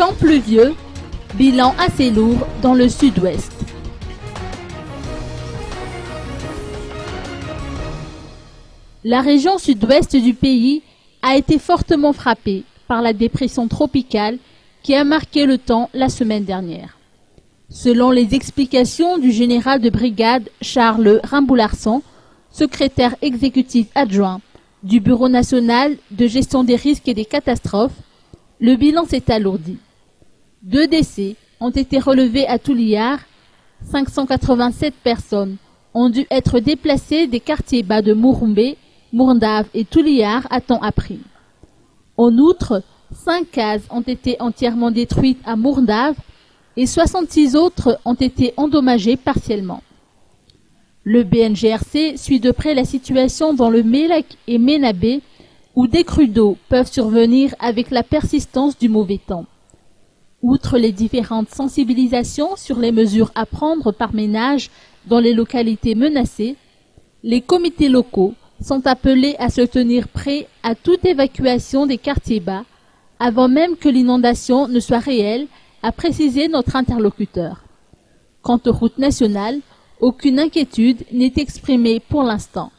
Temps pluvieux, bilan assez lourd dans le sud-ouest. La région sud-ouest du pays a été fortement frappée par la dépression tropicale qui a marqué le temps la semaine dernière. Selon les explications du général de brigade Charles Rimbaud-Larsan, secrétaire exécutif adjoint du Bureau national de gestion des risques et des catastrophes, le bilan s'est alourdi. 2 décès ont été relevés à Touliar, 587 personnes ont dû être déplacées des quartiers bas de Mouroumbé, Mourndave et Touliar à temps appris. En outre, 5 cases ont été entièrement détruites à Mourndave et 66 autres ont été endommagées partiellement. Le BNGRC suit de près la situation dans le Mélec et Ménabé où des crues d'eau peuvent survenir avec la persistance du mauvais temps. Outre les différentes sensibilisations sur les mesures à prendre par ménage dans les localités menacées, les comités locaux sont appelés à se tenir prêts à toute évacuation des quartiers bas avant même que l'inondation ne soit réelle, a précisé notre interlocuteur. Quant aux routes nationales, aucune inquiétude n'est exprimée pour l'instant.